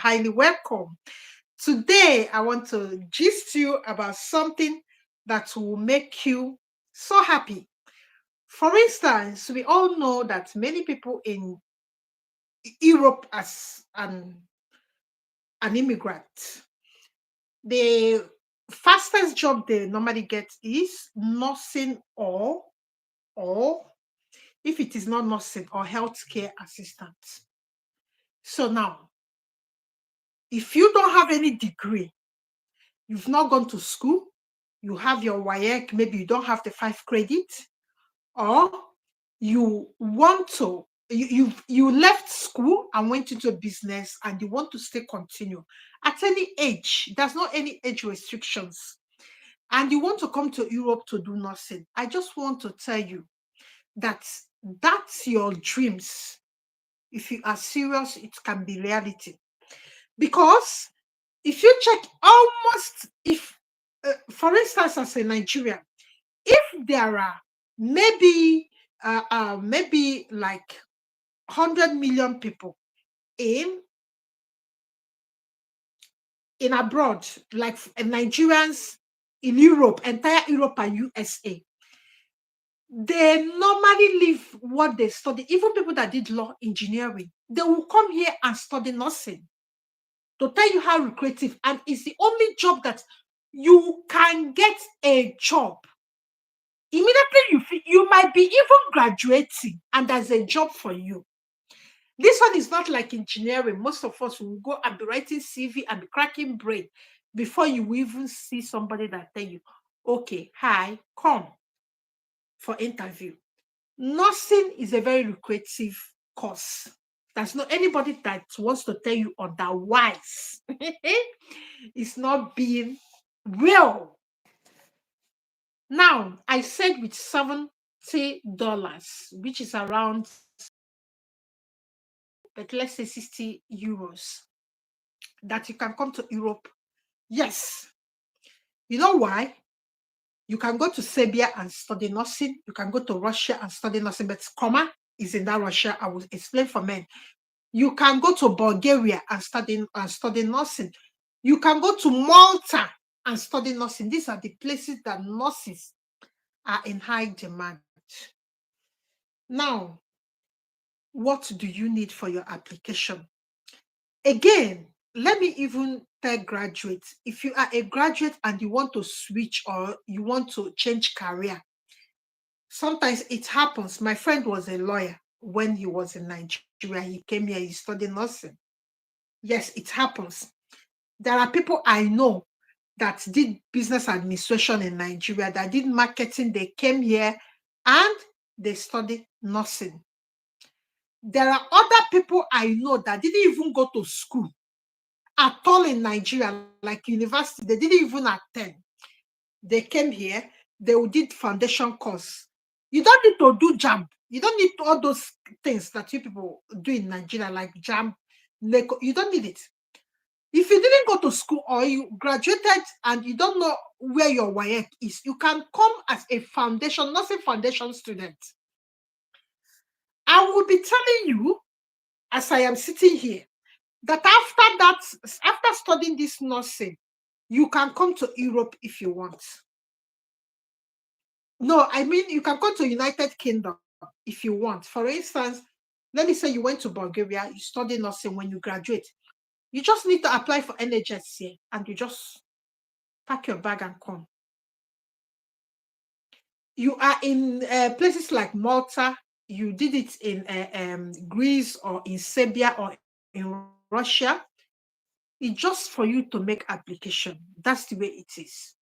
highly welcome. Today, I want to gist you about something that will make you so happy. For instance, we all know that many people in Europe as an immigrant, the fastest job they normally get is nursing or if it is not nursing or healthcare assistant. So now, if you don't have any degree, you've not gone to school, you have your WAEC, maybe you don't have the 5 credit, or you want to, you left school and went into a business and you want to stay continue at any age, there's not any age restrictions, and you want to come to Europe to do nursing. I just want to tell you that that's your dreams. If you are serious, it can be reality. Because if you check almost, if for instance, as a Nigerian, if there are maybe maybe like 100 million people in abroad, like Nigerians in Europe, entire Europe and USA, they normally leave what they study. Even people that did law, engineering, they will come here and study nursing to tell you how lucrative, and it's the only job that you can get a job immediately. You might be even graduating and there's a job for you. This one is not like engineering. Most of us will go and be writing CV and be cracking brain before you even see somebody that tell you, okay, hi, come for interview. Nursing is a very lucrative course. There's not anybody that wants to tell you otherwise. It's not being real. Now, I said with $70, which is around, but let's say 60 euros, that you can come to Europe. Yes. You know why? You can go to Serbia and study nursing. You can go to Russia and study nursing, but comma is in that Russia. I will explain for men. You can go to Bulgaria and study nursing. You can go to Malta and study nursing. These are the places that nurses are in high demand. Now, what do you need for your application? Again, let me even tell graduates, if you are a graduate and you want to switch or you want to change career, sometimes it happens. My friend was a lawyer when he was in Nigeria. He came here, he studied nursing. Yes, it happens. There are people I know that did business administration in Nigeria, that did marketing. They came here and they studied nursing. There are other people I know that didn't even go to school at all in Nigeria, like university. They didn't even attend. They came here, they did foundation course. You don't need to do JAMB. You don't need all those things that you people do in Nigeria, like JAMB, NECO. You don't need it. If you didn't go to school or you graduated and you don't know where your WAEC is, you can come as a foundation, nursing foundation student. I will be telling you, as I am sitting here, that after studying this nursing, you can come to Europe if you want. No, I mean, you can come to United Kingdom if you want. For instance, let me say you went to Bulgaria, you study nursing. When you graduate, you just need to apply for NHS here and you just pack your bag and come. You are in places like Malta, you did it in Greece or in Serbia or in Russia. It's just for you to make application. That's the way it is.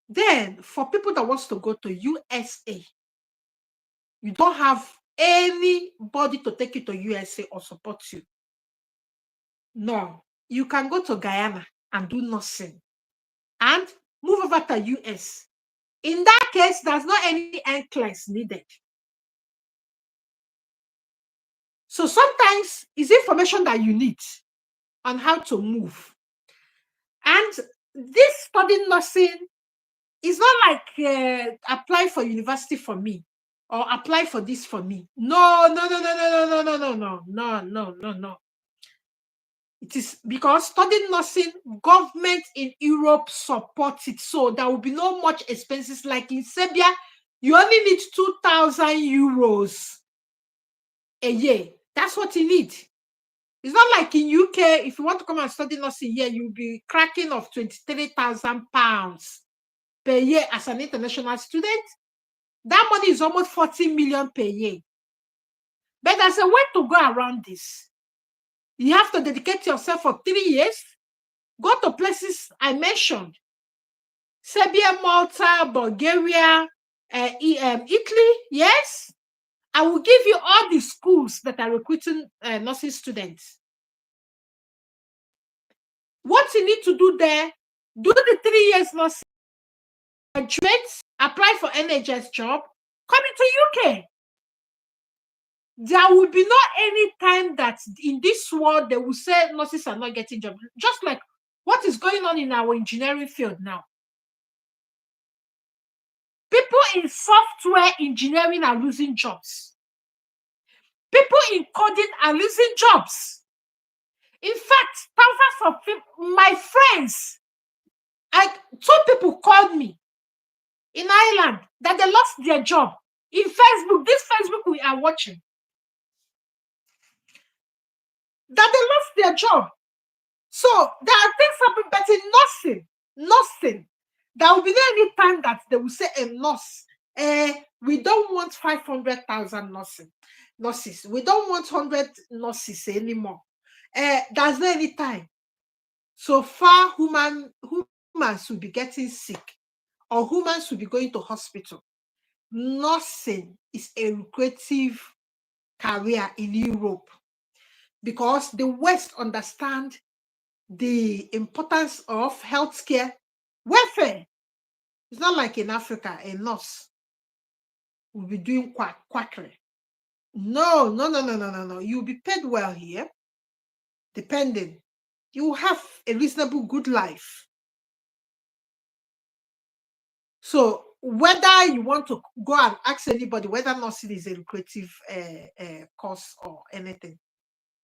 Then for people that wants to go to USA, you don't have anybody to take you to USA or support you. No, you can go to Guyana and do nursing and move over to US. In that case, there's not any NCLEX needed. So sometimes it's information that you need on how to move. And this studying nursing is not like apply for university for me or apply for this for me. No. It is because studying nursing, government in Europe supports it. So there will be no much expenses. Like in Serbia, you only need 2,000 euros a year. That's what you need. It's not like in UK, if you want to come and study nursing here, you'll be cracking of 23,000 pounds per year as an international student. That money is almost 40 million per year. But there's a way to go around this. You have to dedicate yourself for 3 years, go to places I mentioned: Serbia, Malta, Bulgaria, Italy. Yes, I will give you all the schools that are recruiting nursing students. What you need to do there, do the 3 years nursing, graduate, apply for NHS job, come into UK. There will be not any time that in this world they will say nurses are not getting jobs. Just like what is going on in our engineering field now. People in software engineering are losing jobs. People in coding are losing jobs. In fact, thousands of people, my friends, two people called me in Ireland that they lost their job in Facebook. This Facebook we are watching, that they lost their job. So there are things happening, but in nothing. There will be no any time that they will say a nurse, we don't want 500,000 nurses. We don't want 100 nurses anymore. There's no any time. So far, humans will be getting sick, or humans will be going to hospital. Nursing is a lucrative career in Europe because the West understand the importance of healthcare welfare. It's not like in Africa, a nurse will be doing quackery. No. You'll be paid well here, depending. You will have a reasonable good life. So whether you want to go and ask anybody whether nursing is a lucrative course or anything,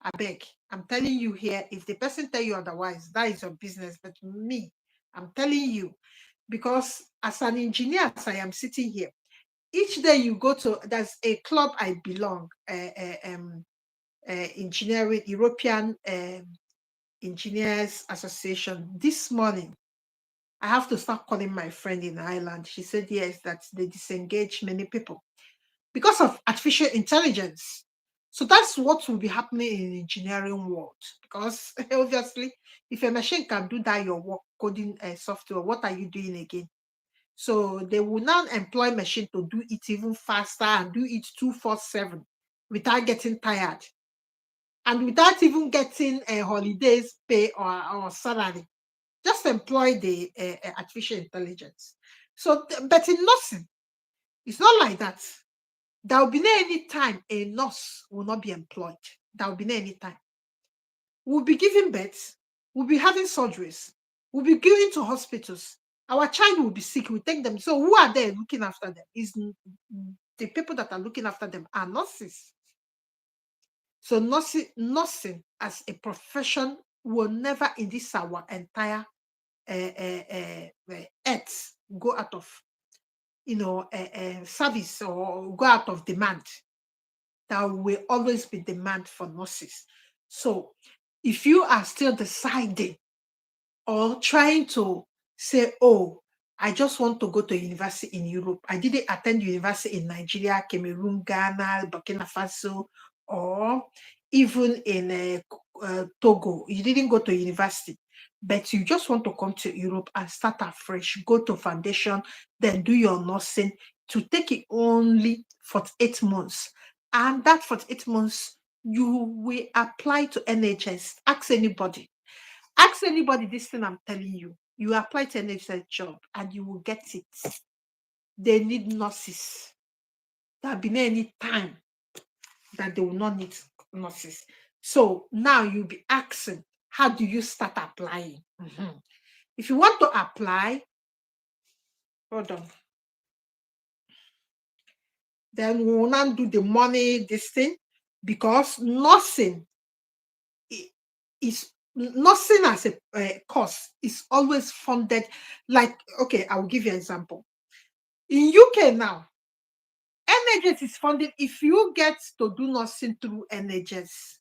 I beg, I'm telling you here, if the person tell you otherwise, that is your business. But me, I'm telling you, because as an engineer, as I am sitting here, each day you go to, there's a club I belong, engineering, European Engineers Association. This morning, I have to start calling my friend in Ireland. She said, yes, that they disengage many people because of artificial intelligence. So that's what will be happening in the engineering world. Because obviously, if a machine can do that, your work coding software, what are you doing again? So they will now employ machine to do it even faster and do it 24/7 without getting tired and without even getting a holidays pay or salary. Just employ the artificial intelligence. So, but in nursing, it's not like that. There will be no any time a nurse will not be employed. There will be no any time. We'll be giving birth. We'll be having surgeries. We'll be going to hospitals. Our child will be sick. We take them. So who are they looking after them? Is the people that are looking after them are nurses. So nursing as a profession will never in this our entire earth go out of service or go out of demand. There will always be demand for nurses. So if you are still deciding or trying to say, oh, I just want to go to university in Europe. I didn't attend university in Nigeria, Cameroon, Ghana, Burkina Faso, or even in Togo. You didn't go to university, but you just want to come to Europe and start afresh, go to foundation, then do your nursing. To take it only 48 months. And that 48 months, you will apply to NHS. Ask anybody this thing I'm telling you. You apply to NHS job and you will get it. They need nurses. There'll be no any time that they will not need nurses. So now you'll be asking, how do you start applying? If you want to apply, hold on. Then we will not do the money, this thing, because nursing is nursing as a course is always funded. Like, okay, I will give you an example. In UK now, NHS is funding. If you get to do nursing through NHS,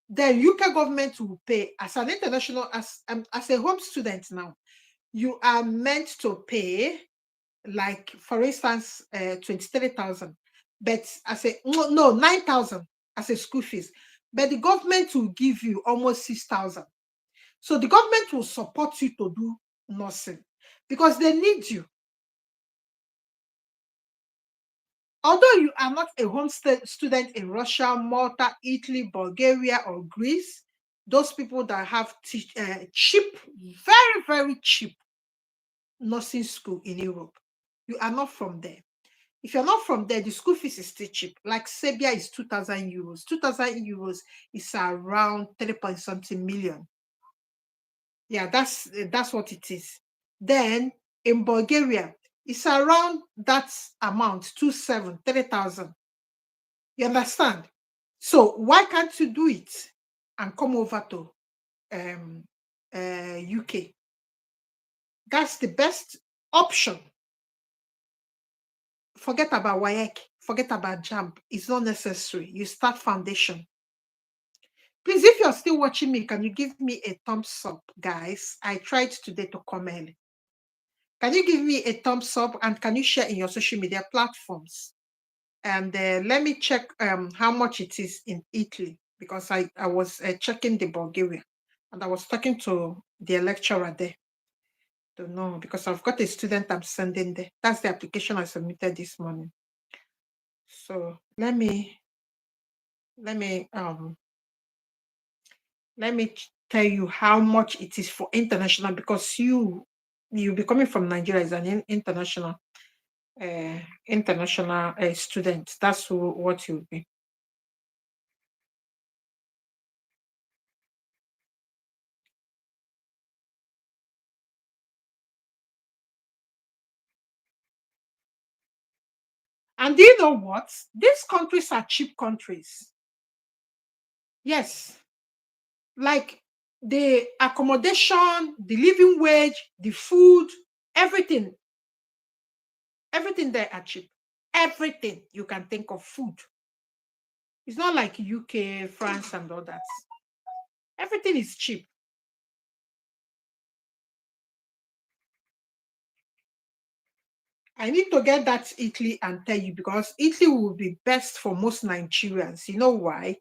then UK government will pay as an international, as a home student now. You are meant to pay, like for instance, 23,000, but as a no 9,000 as a school fees. But the government will give you almost 6,000. So the government will support you to do nursing because they need you. Although you are not a home student in Russia, Malta, Italy, Bulgaria, or Greece, those people that have cheap, very, very cheap nursing school in Europe, you are not from there. If you're not from there, the school fees is still cheap. Like Serbia is 2,000 euros. 2,000 euros is around 3 point something million. Yeah, that's what it is. Then in Bulgaria, it's around that amount, 2,700, 3,000. You understand? So why can't you do it and come over to UK? That's the best option. Forget about WAEC, forget about JAMB. It's not necessary. You start foundation. Please, if you're still watching me, can you give me a thumbs up, guys? I tried today to come early. Can you give me a thumbs up and can you share in your social media platforms? And let me check how much it is in Italy, because I was checking the Bulgaria and I was talking to the lecturer there. Don't know, because I've got a student I'm sending there. That's the application I submitted this morning. So let me tell you how much it is for international, because you'll be coming from Nigeria as an international student. That's what you'll be. And do you know what? These countries are cheap countries. Yes. Like the accommodation, the living wage, the food, everything there are cheap. Everything you can think of, food. It's not like UK, France, and all that. Everything is cheap. I need to get that Italy and tell you, because Italy will be best for most Nigerians. You know why?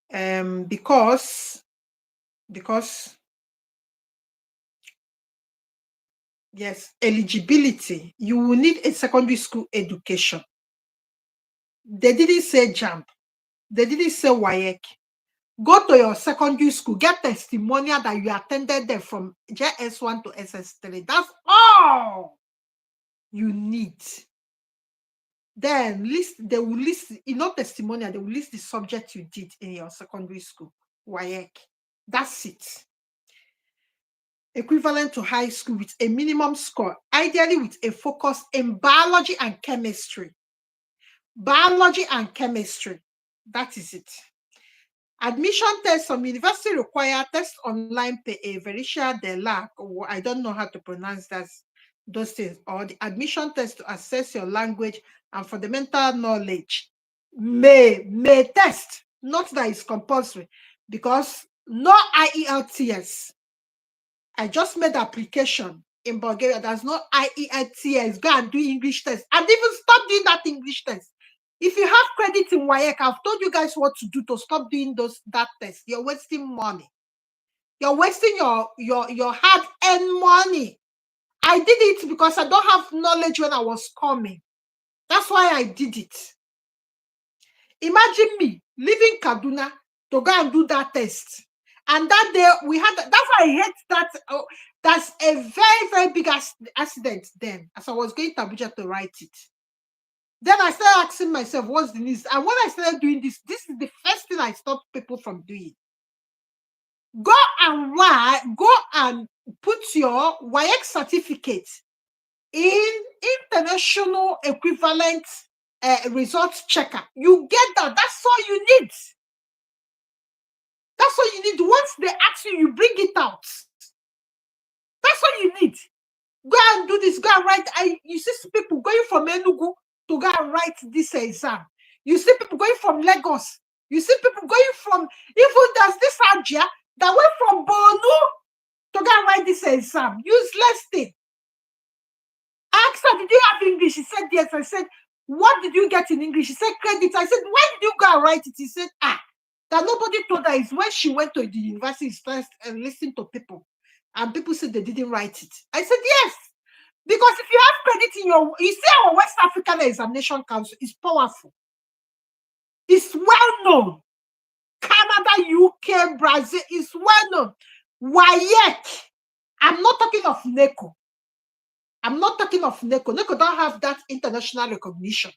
Because yes, eligibility. You will need a secondary school education. They didn't say JAMB. They didn't say WAEC. Go to your secondary school, get testimonial that you attended there from JS1 to SS3. That's all you need. Then they will list, testimonial, they will list the subject you did in your secondary school, WAEC. That's it. Equivalent to high school with a minimum score, ideally with a focus in biology and chemistry. Biology and chemistry. That is it. Admission test, some university require test online per a verifica de la, I don't know how to pronounce those things, or the admission test to assess your language and fundamental knowledge. May test, not that it's compulsory, because no IELTS. I just made application in Bulgaria. There's no IELTS. Go and do English test. And even stop doing that English test. If you have credit in WAEC, I've told you guys what to do to stop doing that test. You're wasting money. You're wasting your hard-earned money. I did it because I don't have knowledge when I was coming. That's why I did it. Imagine me leaving Kaduna to go and do that test. And that day we had, that's why I hate that. Oh, that's a very, very big accident then, as I was going to Abuja to write it. Then I started asking myself, what's the news? And when I started doing this is the first thing I stopped people from doing. Go and put your WAEC certificate in international equivalent results checker. You get that. That's all you need. That's all you need. Once they ask you, you you bring it out. That's what you need. Go and do this. Go and write. You see people going from Enugu to go and write this exam. You see people going from Lagos. You see people going from, even there's this Ajia that went from Bonu to go and write this exam. Useless thing. I asked her, did you have English? She said yes. I said, what did you get in English? She said credit. I said, why did you go and write it? He said, that nobody told her is when she went to the university first and listened to people. And people said they didn't write it. I said, yes. Because if you have credit in you see our West African Examination Council is powerful. It's well known. Canada, UK, Brazil is well known. WAEC. I'm not talking of NECO. I'm not talking of NECO. NECO don't have that international recognition.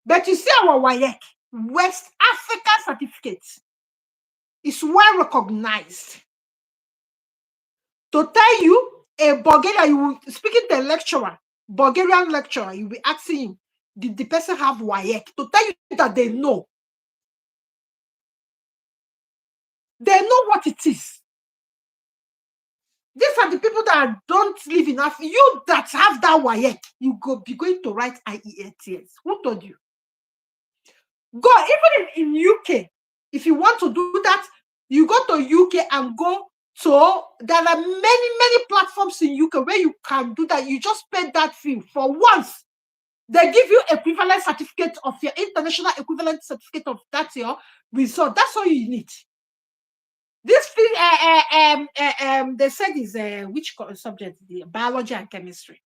But you see our WAEC, West Africa certificate, is well recognized. To tell you, a Bulgarian, you will speaking to a lecturer, Bulgarian lecturer, you'll be asking him, did the person have WAEC? To tell you that they know. They know what it is. These are the people that don't live in Africa. You that have that WAEC, you be going to write IELTS. Who told you? Go, even in UK, if you want to do that, you go to UK and go to, there are many platforms in UK where you can do that. You just pay that fee for once. They give you equivalent certificate of your international equivalent certificate of that your result. That's all you need. This thing, they said is which subject? The biology and chemistry.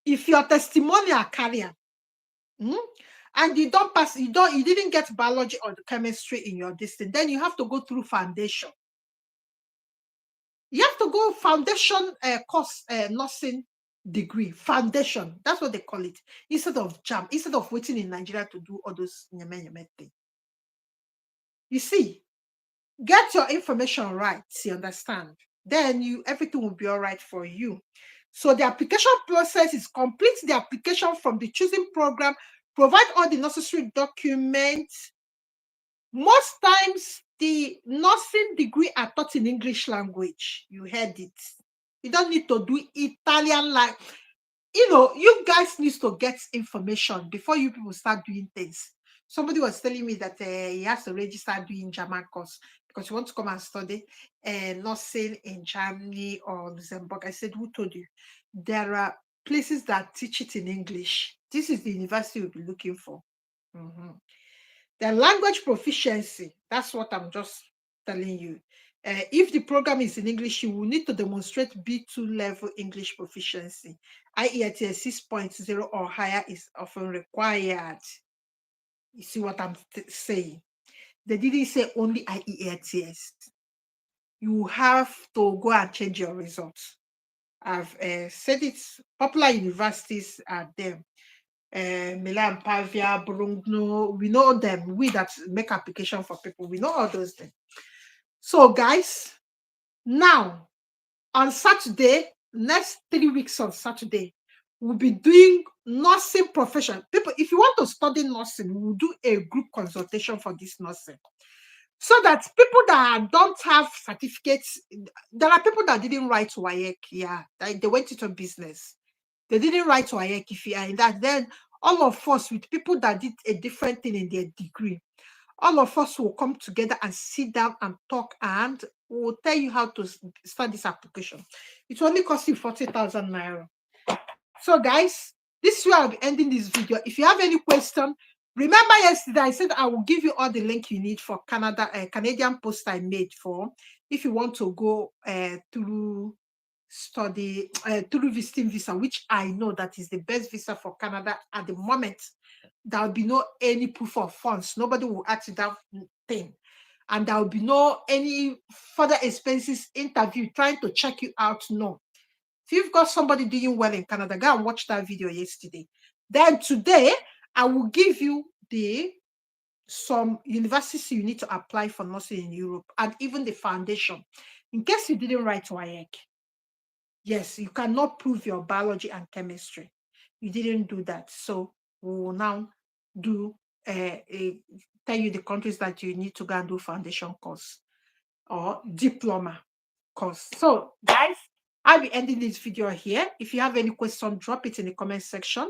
If your testimonial carrier, and you don't pass, you didn't get biology or chemistry in your distance, then you have to go through foundation. You have to go foundation course, nursing degree, foundation. That's what they call it. Instead of JAM, instead of waiting in Nigeria to do all those things. You see, get your information right, you understand? Then everything will be all right for you. So the application process is complete the application from the choosing program, provide all the necessary documents. Most times, the nursing degree are taught in English language. You heard it. You don't need to do Italian like, you guys need to get information before you people start doing things. Somebody was telling me that he has to register doing German course because he wants to come and study nursing in Germany or Luxembourg. I said, who told you? There are places that teach it in English. This is the university you'll be looking for. The language proficiency, that's what I'm just telling you. If the program is in English, you will need to demonstrate B2 level English proficiency. IELTS 6.0 or higher is often required. You see what I'm saying? They didn't say only IELTS. You have to go and change your results. I've said it, popular universities are there. Milan, Pavia, Bologna, we know them. We that make application for people, we know all those things. So, guys, now on Saturday, next 3 weeks on Saturday, we'll be doing nursing profession. People, if you want to study nursing, we'll do a group consultation for this nursing. So that people that don't have certificates, there are people that didn't write WAEC, they went into business. They didn't write WAEC. If you are in that, then all of us with people that did a different thing in their degree, all of us will come together and sit down and talk, and we'll tell you how to start this application. It only costs you 40,000 naira. So, guys, this is where I'll be ending this video. If you have any question, remember yesterday I said I will give you all the link you need for Canadian post I made for if you want to go through study through visiting visa, which I know that is the best visa for Canada at the moment. There will be no any proof of funds. Nobody will ask you that thing. And there will be no any further expenses interview trying to check you out. No. If you've got somebody doing well in Canada, go and watch that video yesterday. Then today, I will give you some universities you need to apply for nursing in Europe and even the foundation. In case you didn't write WAEC. Yes, you cannot prove your biology and chemistry. You didn't do that. So we will now do tell you the countries that you need to go and do foundation course. or diploma course. So guys, I'll be ending this video here. If you have any question, drop it in the comment section.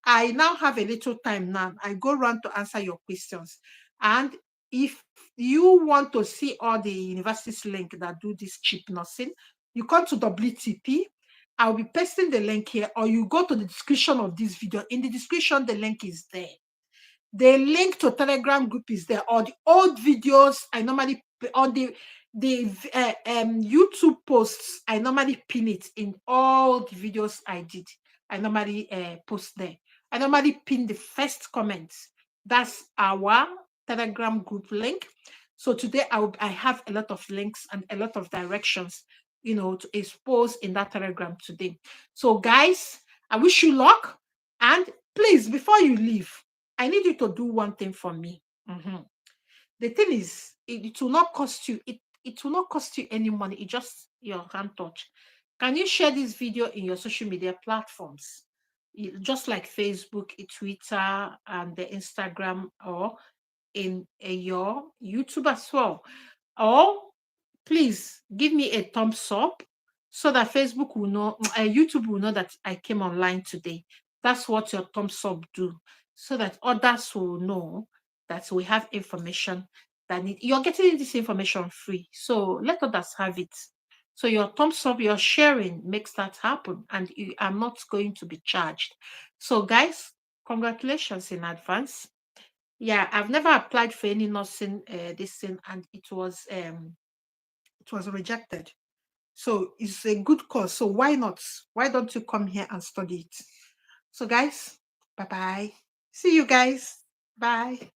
I now have a little time now. I go around to answer your questions. And if you want to see all the universities link that do this cheap nursing, you come to WTP. I'll be pasting the link here, or you go to the description of this video. In the description, the link is there. The link to Telegram group is there. All the old videos I normally, on the YouTube posts, I normally pin it in all the videos I did. I normally post there. I normally pin the first comments. That's our Telegram group link. So today I have a lot of links and a lot of directions, to expose in that Telegram today. So guys, I wish you luck. And please, before you leave, I need you to do one thing for me. The thing is, it will not cost you. It will not cost you any money. It just your hand touch. Can you share this video in your social media platforms, just like Facebook, Twitter, and the Instagram, or in your YouTube as well? Or please give me a thumbs up so that Facebook will know, YouTube will know that I came online today. That's what your thumbs up do, so that others will know that we have information that you're getting this information free. So let others have it. So your thumbs up, your sharing makes that happen, and you are not going to be charged. So guys, congratulations in advance. Yeah, I've never applied for any nursing this thing, and it was rejected. So it's a good course. So why not? Why don't you come here and study it? So guys, bye bye. See you guys. Bye.